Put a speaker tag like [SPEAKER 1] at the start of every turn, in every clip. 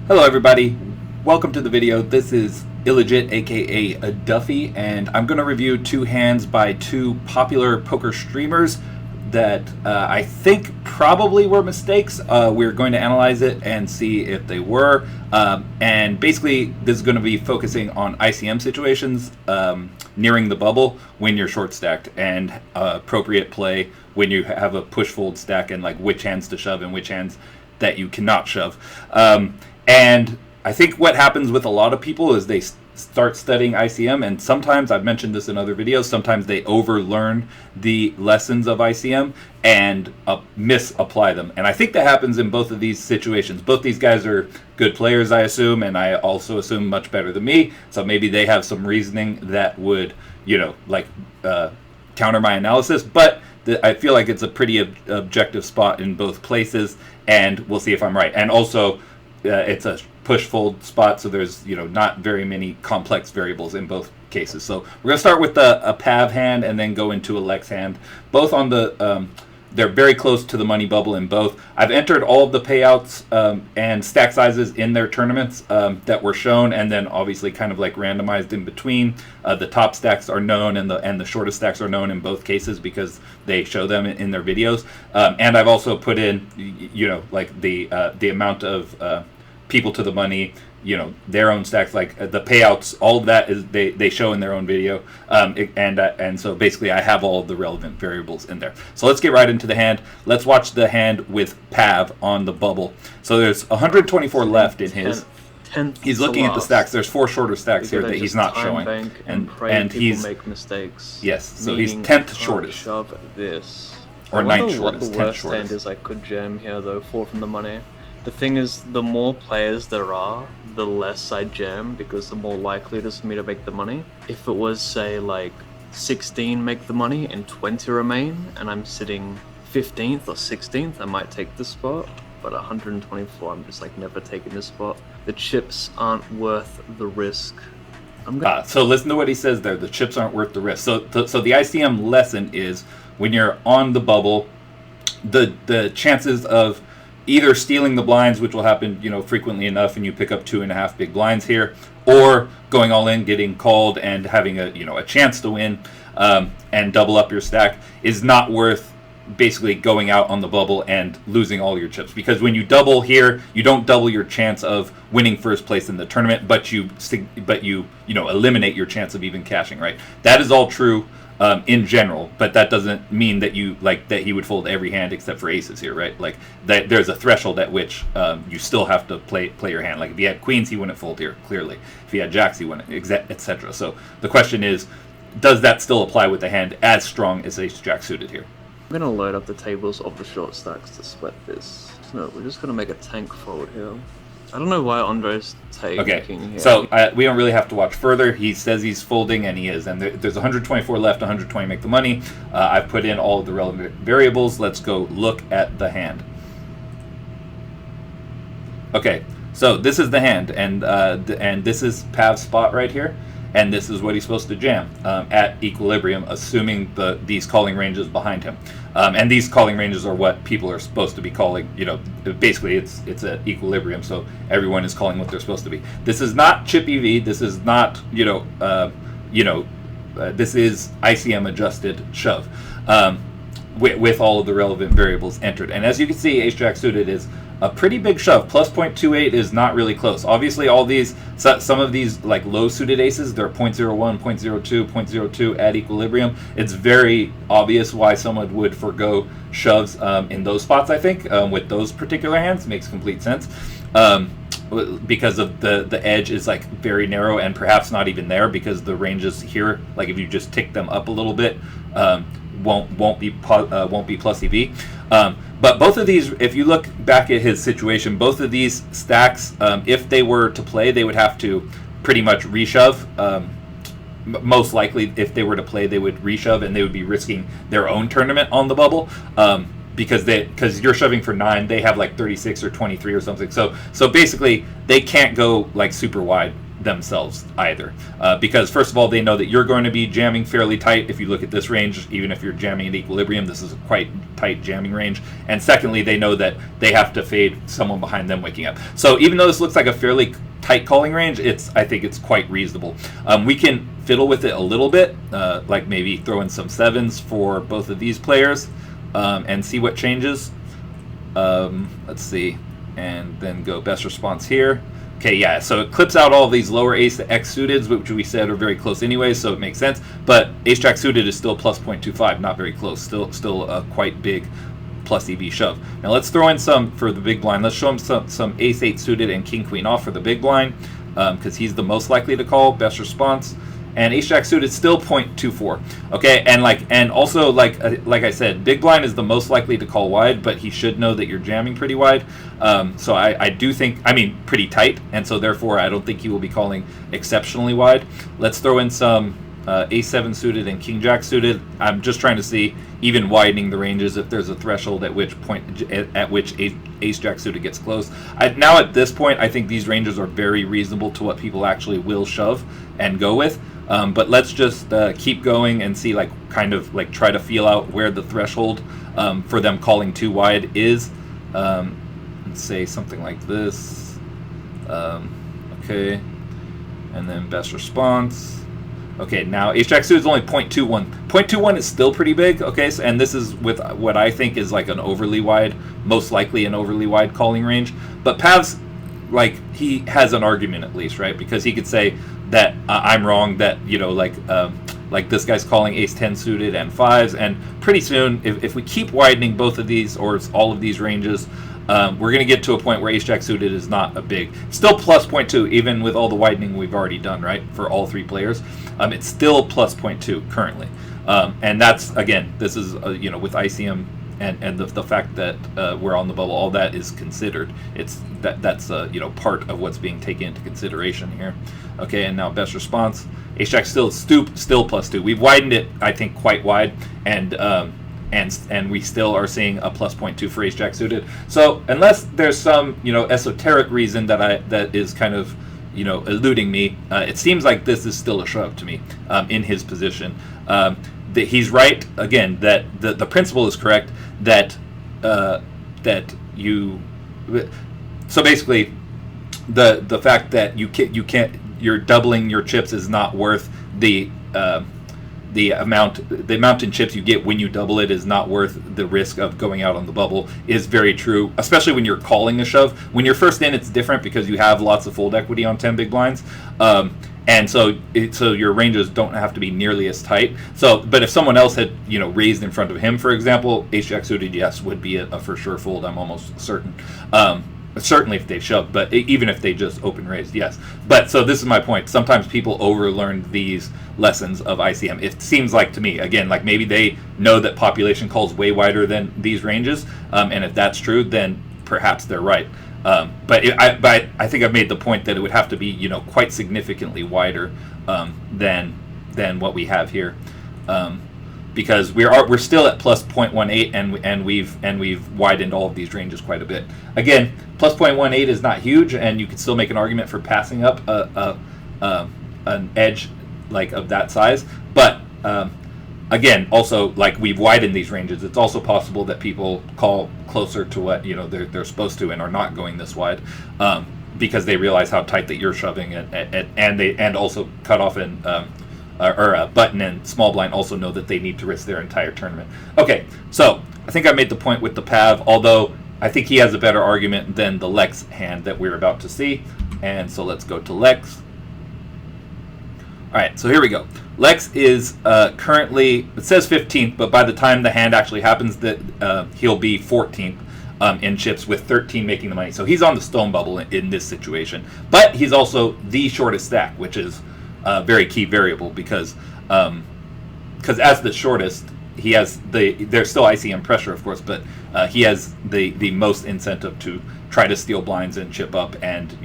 [SPEAKER 1] Hello everybody, welcome to the video. This is Illegit aka a Duffy, and I'm going to review two hands by two popular poker streamers that I think probably were mistakes. We're going to analyze it and see if they were, and basically this is going to be focusing on ICM situations nearing the bubble when you're short stacked, and appropriate play when you have a push fold stack, and like which hands to shove and which hands that you cannot shove. And I think what happens with a lot of people is they start studying ICM, and sometimes, I've mentioned this in other videos, sometimes they overlearn the lessons of ICM and misapply them. And I think that happens in both of these situations. Both these guys are good players, I assume, and I also assume much better than me. So maybe they have some reasoning that would, counter my analysis. But I feel like it's a pretty objective spot in both places, and we'll see if I'm right. And also, it's a push fold spot, so there's not very many complex variables in both cases. So we're gonna start with a Pav hand and then go into a Lex hand. Both on the they're very close to the money bubble in both. I've entered all of the payouts and stack sizes in their tournaments that were shown, and then obviously kind of like randomized in between. The top stacks are known, and the shortest stacks are known in both cases because they show them in their videos. And I've also put in like the amount of people to the money, their own stacks, like the payouts, all of that is they show in their own video, and so basically I have all of the relevant variables in there. So let's get right into the hand. Let's watch the hand with Pav on the bubble. So there's 124 left in his. He's looking at the stacks. There's 4 shorter stacks here that he's not showing, and he's
[SPEAKER 2] make mistakes.
[SPEAKER 1] Yes, so he's 10th shortest,
[SPEAKER 2] shove this,
[SPEAKER 1] or 9th shortest, 10th
[SPEAKER 2] the worst
[SPEAKER 1] shortest.
[SPEAKER 2] hand is I could jam here though, 4 from the money. The thing is, the more players there are, the less I jam, because the more likely it is for me to make the money. If it was, say, like 16 make the money and 20 remain, and I'm sitting 15th or 16th, I might take this spot. But 124, I'm just like never taking this spot. The chips aren't worth the risk.
[SPEAKER 1] So listen to what he says there. The chips aren't worth the risk. So the ICM lesson is when you're on the bubble, the chances of either stealing the blinds, which will happen, frequently enough, and you pick up 2.5 big blinds here, or going all in, getting called, and having a chance to win and double up your stack is not worth basically going out on the bubble and losing all your chips. Because when you double here, you don't double your chance of winning first place in the tournament, but you eliminate your chance of even cashing. Right? That is all true. In general, but that doesn't mean that that he would fold every hand except for aces here, right? Like that there's a threshold at which you still have to play your hand. Like if he had queens, he wouldn't fold here, clearly. If he had jacks, he wouldn't, etc. So the question is, does that still apply with a hand as strong as ace jack suited here?
[SPEAKER 2] I'm gonna load up the tables of the short stacks to sweat this. No, we're just gonna make a tank forward here. I don't know why Andre's taking here.
[SPEAKER 1] So we don't really have to watch further. He says he's folding, and he is. And there's 124 left, 120 make the money. I've put in all of the relevant variables. Let's go look at the hand. Okay, so this is the hand, and this is Pav's spot right here. And this is what he's supposed to jam at equilibrium, assuming these calling ranges behind him. And these calling ranges are what people are supposed to be calling. Basically it's an equilibrium, so everyone is calling what they're supposed to be. This is not chip EV. This is not this is ICM adjusted shove with all of the relevant variables entered. And as you can see, ace jack suited is a pretty big shove. Plus 0.28 is not really close. Obviously, some of these like low suited aces, they're 0.01, 0.02, 0.02 at equilibrium. It's very obvious why someone would forgo shoves in those spots. I think with those particular hands, makes complete sense. Because of the edge is like very narrow, and perhaps not even there, because the ranges here, like if you just tick them up a little bit, won't be plus EV. But both of these, if you look back at his situation, both of these stacks, if they were to play, they would have to pretty much reshove. Most likely, if they were to play, they would reshove, and they would be risking their own tournament on the bubble. Because you're shoving for 9, they have like 36 or 23 or something. So basically, they can't go like super wide themselves either, because first of all, they know that you're going to be jamming fairly tight. If you look at this range, even if you're jamming at equilibrium, this is a quite tight jamming range. And secondly, they know that they have to fade someone behind them waking up. So even though this looks like a fairly tight calling range, I think it's quite reasonable. We can fiddle with it a little bit, like maybe throw in some 7s for both of these players, and see what changes. Let's see, and then go best response here. Okay, yeah, so it clips out all these lower ace to X suited, which we said are very close anyway, so it makes sense. But ace jack suited is still plus 0.25, not very close, still a quite big plus EV shove. Now let's throw in some for the big blind. Let's show him some ace 8 suited and king queen off for the big blind, because he's the most likely to call. Best response. And ace jack suited still 0.24. Okay, and also like I said, big blind is the most likely to call wide, but he should know that you're jamming pretty wide. So I do think, I mean, pretty tight, and so therefore I don't think he will be calling exceptionally wide. Let's throw in some ace 7 suited and king jack suited. I'm just trying to see, even widening the ranges, if there's a threshold at which ace jack suited gets close. Now at this point, I think these ranges are very reasonable to what people actually will shove and go with. But let's just keep going and see, kind of try to feel out where the threshold for them calling too wide is. Let's say something like this. Okay, and then best response. Okay, now ace jack suited is only 0.21. 0.21 is still pretty big. Okay, so, and this is with what I think is like an overly wide, most likely an overly wide calling range. But Pav's, he has an argument at least, right? Because he could say that I'm wrong, that this guy's calling ace 10 suited and 5s, and pretty soon, if we keep widening both of these or all of these ranges, we're going to get to a point where ace jack suited is not a big, still plus 0.2, even with all the widening we've already done, right, for all three players. It's still plus 0.2 currently, and that's, again, this is with ICM and the fact that we're on the bubble, all that is considered. That's part of what's being taken into consideration here. Okay, and now best response. Ace jack still plus 2. We've widened it, I think, quite wide, and we still are seeing a plus 0.2 for ace jack suited. So unless there's some esoteric reason that is kind of eluding me, it seems like this is still a shove to me in his position. That he's right again, that the principle is correct, that you, so basically the fact that you're doubling your chips is not worth the amount in chips you get when you double it is not worth the risk of going out on the bubble is very true, especially when you're calling a shove. When you're first in, it's different because you have lots of fold equity on 10 big blinds. And so your ranges don't have to be nearly as tight. But if someone else had raised in front of him, for example, ace jack suited, yes, would be a for sure fold. I'm almost certain. Certainly if they shove, but even if they just open raised, yes. But so this is my point. Sometimes people overlearn these lessons of ICM. It seems like to me, again, like maybe they know that population calls way wider than these ranges, and if that's true, then perhaps they're right. But I think I've made the point that it would have to be quite significantly wider than what we have here, because we're still at plus 0.18 and we've widened all of these ranges quite a bit. Again, plus 0.18 is not huge, and you could still make an argument for passing up an edge of that size. But again, also we've widened these ranges. It's also possible that people call closer to what they're supposed to and are not going this wide, because they realize how tight that you're shoving and also cut off and button and small blind also know that they need to risk their entire tournament. Okay, so I think I made the point with the Pav, although I think he has a better argument than the Lex hand that we're about to see. And so let's go to Lex. All right, so here we go. Lex is currently, it says 15th, but by the time the hand actually happens, that he'll be 14th in chips, with 13 making the money. So he's on the stone bubble in this situation. But he's also the shortest stack, which is a very key variable, because as the shortest, he has there's still ICM pressure, of course, but he has the most incentive to try to steal blinds and chip up, and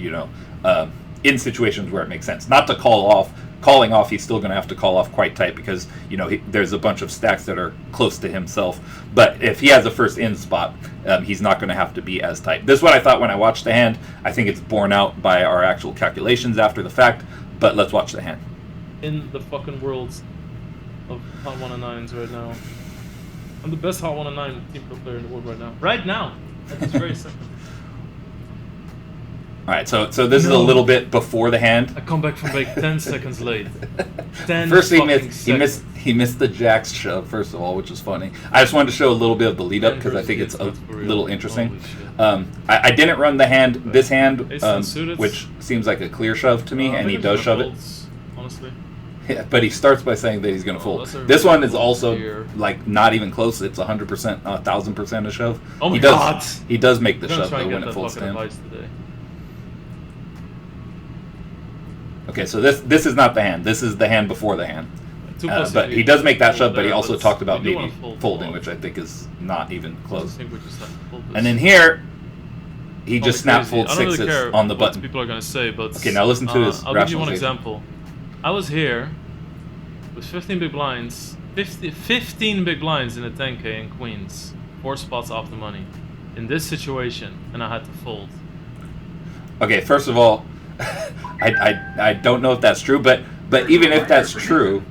[SPEAKER 1] in situations where it makes sense, not to call off calling off, he's still going to have to call off quite tight because, there's a bunch of stacks that are close to himself. But if he has a first in spot, he's not going to have to be as tight. This is what I thought when I watched the hand. I think it's borne out by our actual calculations after the fact, but let's watch the hand.
[SPEAKER 3] In the fucking worlds of Hot 1 and 9s right now. I'm the best Hot 1 and 9 team pro player in the world right now. Right now! At this very second.
[SPEAKER 1] Alright, so this is a little bit before the hand.
[SPEAKER 3] I come back from like 10 seconds late. 10
[SPEAKER 1] First
[SPEAKER 3] seconds.
[SPEAKER 1] he missed the jacks shove, first of all, which is funny. I just wanted to show a little bit of the lead up because I think it's a little interesting. I didn't run the hand, this hand, which seems like a clear shove to me, and he does shove it.
[SPEAKER 3] Honestly.
[SPEAKER 1] Yeah, but he starts by saying that he's going to fold. This one is also like not even close. It's 100%, 1,000% a shove.
[SPEAKER 3] Oh my god!
[SPEAKER 1] He does make the shove though when it folds to him.
[SPEAKER 3] Today.
[SPEAKER 1] Okay, so this is not the hand. This is the hand before the hand. But he does make that shove, but he also talked about maybe folding, which I think is not even close. And then here, he just snap folds sixes on the button.
[SPEAKER 3] What people are going to say, but
[SPEAKER 1] okay, now listen to his
[SPEAKER 3] I'll give you one example. I was here with 15 big blinds, 15 big blinds in a 10k in queens, 4 spots off the money, in this situation, and I had to fold.
[SPEAKER 1] Okay, first of all, I don't know if that's true, but even if that's true,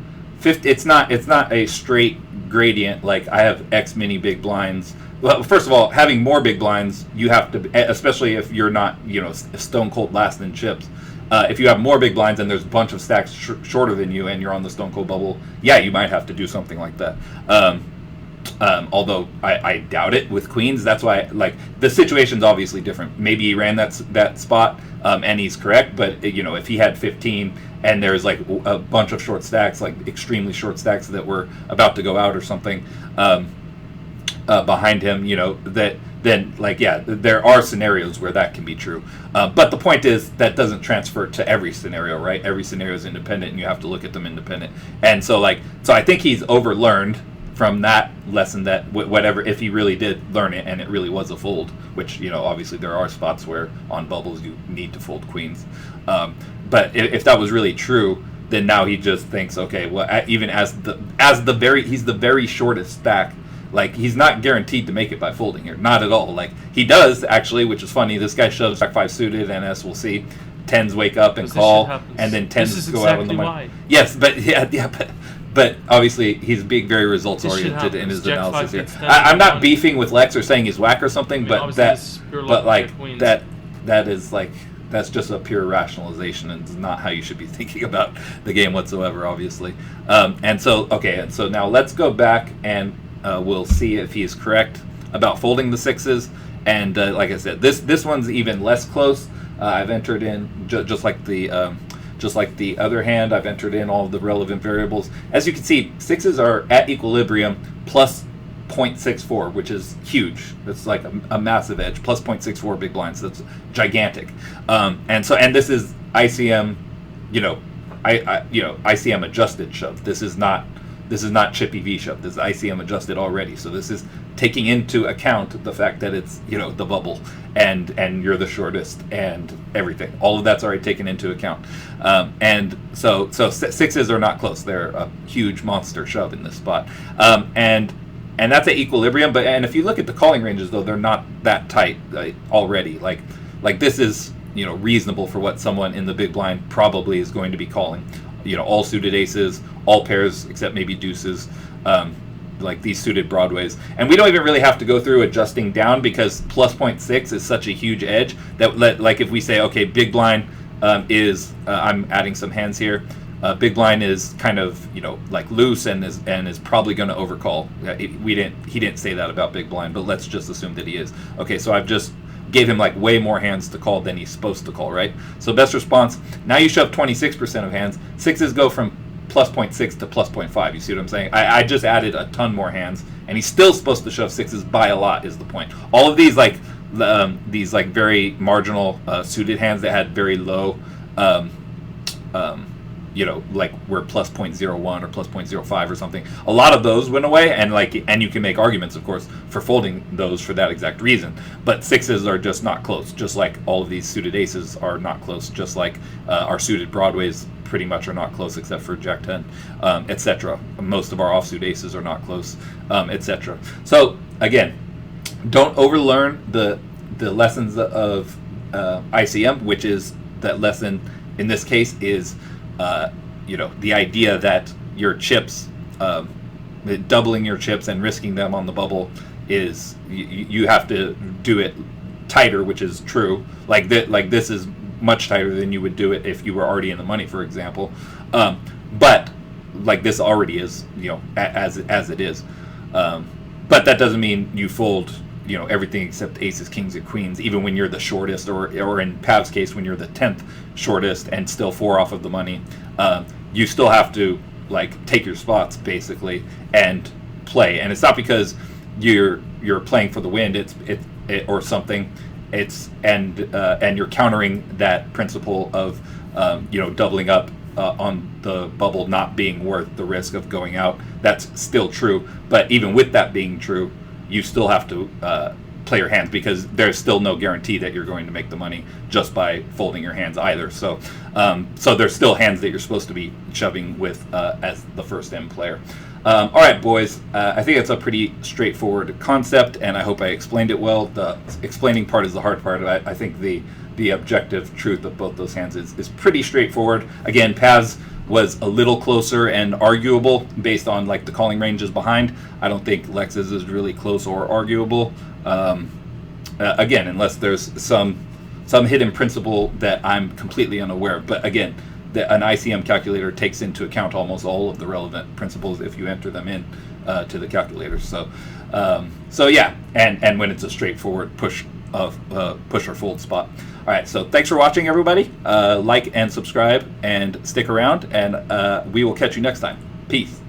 [SPEAKER 1] it's not a straight gradient like I have X many big blinds. Well, first of all, having more big blinds, you have to, especially if you're not stone cold last in chips. If you have more big blinds and there's a bunch of stacks shorter than you and you're on the stone cold bubble, yeah, you might have to do something like that. Although I doubt it with queens. That's why, like, the situation's obviously different. Maybe he ran that spot and he's correct, but if he had 15 and there's like a bunch of short stacks, like extremely short stacks that were about to go out or something behind him, then like, yeah, there are scenarios where that can be true. But the point is that doesn't transfer to every scenario, right? Every scenario is independent and you have to look at them independent. And so I think he's overlearned from that lesson that whatever, if he really did learn it and it really was a fold, which, obviously there are spots where on bubbles you need to fold queens. But if that was really true, then now he just thinks, okay, well, even he's the very shortest stack. Like, he's not guaranteed to make it by folding here. Not at all. Like, he does, actually, which is funny. This guy shoves Jack 5 suited, and as we'll see, 10s wake up and call, and then 10s go out on the money. Yes, but obviously he's being very results-oriented in his analysis here. I'm not beefing with Lex or saying he's whack or something, but that is like, that's just a pure rationalization and it's not how you should be thinking about the game whatsoever, obviously. And so now let's go back and we'll see if he is correct about folding the sixes. And like I said, this one's even less close. I've entered in just like the other hand. I've entered in all of the relevant variables. As you can see, sixes are at equilibrium plus 0.64, which is huge. That's like a massive edge. Plus 0.64 big blinds. That's gigantic. And this is ICM, ICM adjusted shove. This is not chippy V shove. This is ICM adjusted already. So this is taking into account the fact that it's the bubble and you're the shortest and everything. All of that's already taken into account. And so sixes are not close. They're a huge monster shove in this spot. And that's at equilibrium. And if you look at the calling ranges, though, they're not that tight already. Like this is reasonable for what someone in the big blind probably is going to be calling. All suited aces, all pairs except maybe deuces, like these suited broadways. And we don't even really have to go through adjusting down because plus 0.6 is such a huge edge that like if we say, okay, big blind is, I'm adding some hands here. Big blind is kind of like loose and is probably going to overcall. He didn't say that about big blind, but let's just assume that he is. Okay, so I've just gave him like way more hands to call than he's supposed to call, right? So best response, now you shove 26% of hands. Sixes go from plus 0.6 to plus 0.5. You see what I'm saying? I just added a ton more hands, and he's still supposed to shove sixes by a lot is the point. All of these very marginal suited hands that had very low like we're plus 0.01 or plus 0.05 or something. A lot of those went away, and you can make arguments, of course, for folding those for that exact reason. But sixes are just not close, just like all of these suited aces are not close, just like our suited broadways pretty much are not close except for Jack 10, etc. Most of our offsuit aces are not close, etc. So again, don't overlearn the lessons of ICM, which is that lesson in this case is the idea that your chips, doubling your chips and risking them on the bubble is you have to do it tighter, which is true. Like this is much tighter than you would do it if you were already in the money, for example. But like this already is, as it is. But that doesn't mean you fold, everything except aces, kings, and queens, even when you're the shortest, or in Pav's case, when you're the 10th shortest and still 4 off of the money. You still have to take your spots basically and play. And it's not because you're playing for the wind, or something. And you're countering that principle of doubling up on the bubble not being worth the risk of going out. That's still true, but even with that being true, you still have to play your hands, because there's still no guarantee that you're going to make the money just by folding your hands either. So there's still hands that you're supposed to be shoving with as the first M player. All right, boys, I think it's a pretty straightforward concept, and I hope I explained it well. The explaining part is the hard part. I think the objective truth of both those hands is pretty straightforward. Again, Pav's was a little closer and arguable based on the calling ranges behind. I don't think Lex's is really close or arguable. Again, unless there's some hidden principle that I'm completely unaware of. But again, an ICM calculator takes into account almost all of the relevant principles if you enter them in to the calculator. So yeah, and when it's a straightforward push or fold spot. All right, so thanks for watching, everybody. Like and subscribe and stick around, and we will catch you next time. Peace.